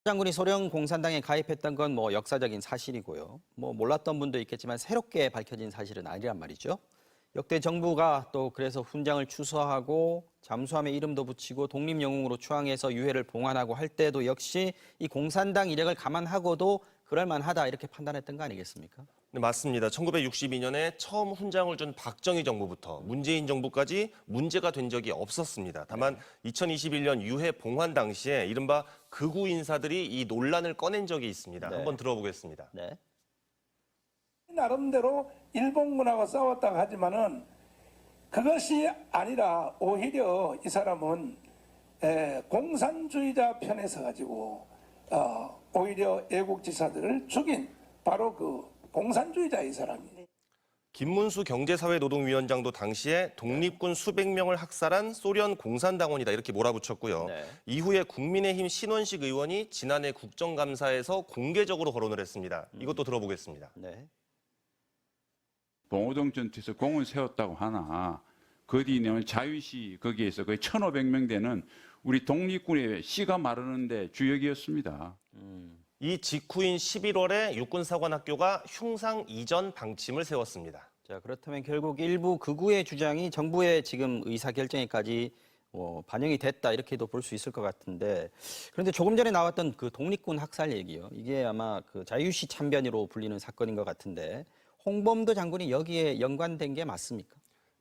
장군이 소련 공산당에 가입했던 건 뭐 역사적인 사실이고요. 뭐 몰랐던 분도 있겠지만 새롭게 밝혀진 사실은 아니란 말이죠. 역대 정부가 또 그래서 훈장을 추서하고 잠수함에 이름도 붙이고 독립영웅으로 추앙해서 유해를 봉환하고 할 때도 역시 이 공산당 이력을 감안하고도 그럴만하다 이렇게 판단했던 거 아니겠습니까? 네, 맞습니다. 1962년에 처음 훈장을 준 박정희 정부부터 문재인 정부까지 문제가 된 적이 없었습니다. 다만 2021년 유해 봉환 당시에 이른바 극우 인사들이 이 논란을 꺼낸 적이 있습니다. 네. 한번 들어보겠습니다. 네. 나름대로 일본군하고 싸웠다고 하지만은 그것이 아니라 오히려 이 사람은 공산주의자 편에 서가지고 오히려 애국지사들을 죽인 바로 그 공산주의자 이 사람이. 김문수 경제사회노동위원장도 당시에 독립군 수백 명을 학살한 소련 공산당원이다 이렇게 몰아붙였고요. 네. 이후에 국민의힘 신원식 의원이 지난해 국정감사에서 공개적으로 거론을 했습니다. 이것도 들어보겠습니다. 네. 봉오동 전투에서 공을 세웠다고 하나 그 뒤에는 자유시 거기에서 거의 1,500명 되는 우리 독립군의 씨가 마르는데 주역이었습니다. 이 직후인 11월에 육군사관학교가 흉상 이전 방침을 세웠습니다. 자, 그렇다면 결국 일부 극우의 주장이 정부의 지금 의사결정에까지 반영이 됐다 이렇게도 볼 수 있을 것 같은데, 그런데 조금 전에 나왔던 그 독립군 학살 얘기요. 이게 아마 그 자유시 참변으로 불리는 사건인 것 같은데 홍범도 장군이 여기에 연관된 게 맞습니까?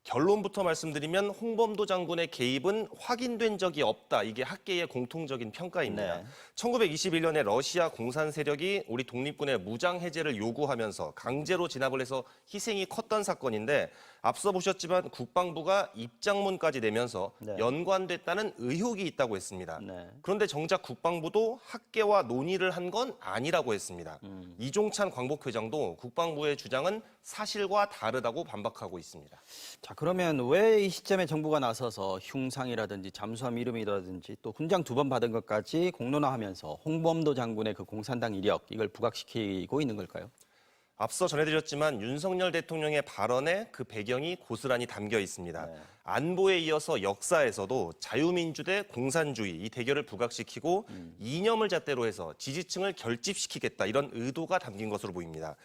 결론부터 말씀드리면 홍범도 장군의 개입은 확인된 적이 없다. 이게 학계의 공통적인 평가입니다. 네. 1921년에 러시아 공산 세력이 우리 독립군의 무장 해제를 요구하면서 강제로 진압을 해서 희생이 컸던 사건인데 앞서 보셨지만 국방부가 입장문까지 내면서 네. 연관됐다는 의혹이 있다고 했습니다. 네. 그런데 정작 국방부도 학계와 논의를 한 건 아니라고 했습니다. 이종찬 광복회장도 국방부의 주장은 사실과 다르다고 반박하고 있습니다. 자, 그러면 왜 이 시점에 정부가 나서서 흉상이라든지 잠수함 이름이라든지 또 훈장 2번 받은 것까지 공론화하면서 홍범도 장군의 그 공산당 이력 이걸 부각시키고 있는 걸까요? 앞서 전해드렸지만 윤석열 대통령의 발언에 그 배경이 고스란히 담겨 있습니다. 네. 안보에 이어서 역사에서도 자유민주 대 공산주의 이 대결을 부각시키고 이념을 잣대로 해서 지지층을 결집시키겠다 이런 의도가 담긴 것으로 보입니다.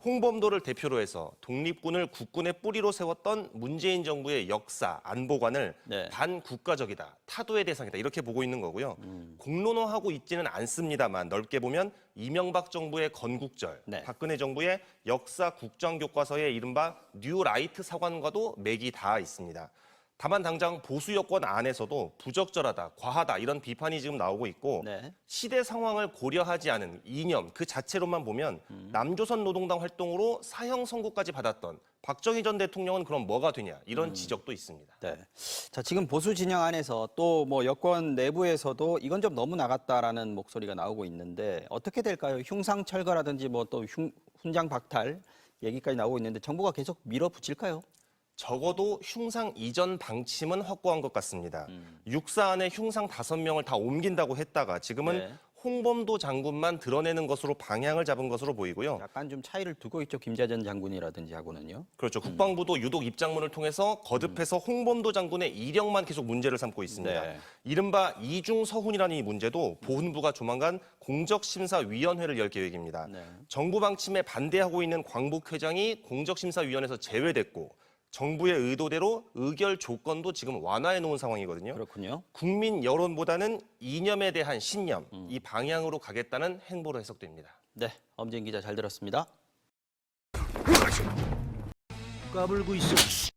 홍범도를 대표로 해서 독립군을 국군의 뿌리로 세웠던 문재인 정부의 역사, 안보관을 네. 반국가적이다, 타도의 대상이다 이렇게 보고 있는 거고요. 공론화하고 있지는 않습니다만 넓게 보면 이명박 정부의 건국절, 네. 박근혜 정부의 역사 국정교과서의 이른바 뉴라이트 사관과도 맥이 닿아 있습니다. 다만 당장 보수 여권 안에서도 부적절하다, 과하다 이런 비판이 지금 나오고 있고 네. 시대 상황을 고려하지 않은 이념 그 자체로만 보면 남조선 노동당 활동으로 사형 선고까지 받았던 박정희 전 대통령은 그럼 뭐가 되냐 이런 지적도 있습니다. 네. 자, 지금 보수 진영 안에서 또 뭐 여권 내부에서도 이건 좀 너무 나갔다라는 목소리가 나오고 있는데 어떻게 될까요? 흉상 철거라든지 뭐 또 훈장 박탈 얘기까지 나오고 있는데 정부가 계속 밀어붙일까요? 적어도 흉상 이전 방침은 확고한 것 같습니다. 육사 안에 흉상 5명을 다 옮긴다고 했다가 지금은 네. 홍범도 장군만 드러내는 것으로 방향을 잡은 것으로 보이고요. 약간 좀 차이를 두고 있죠. 김자전 장군이라든지 하고는요. 그렇죠. 국방부도 유독 입장문을 통해서 거듭해서 홍범도 장군의 이력만 계속 문제를 삼고 있습니다. 네. 이른바 이중서훈이라는 이 문제도 보훈부가 조만간 공적심사위원회를 열 계획입니다. 네. 정부 방침에 반대하고 있는 광복회장이 공적심사위원회에서 제외됐고 정부의 의도대로 의결 조건도 지금 완화해 놓은 상황이거든요. 그렇군요. 국민 여론보다는 이념에 대한 신념, 이 방향으로 가겠다는 행보로 해석됩니다. 네, 엄진 기자 잘 들었습니다. 까불고 있어.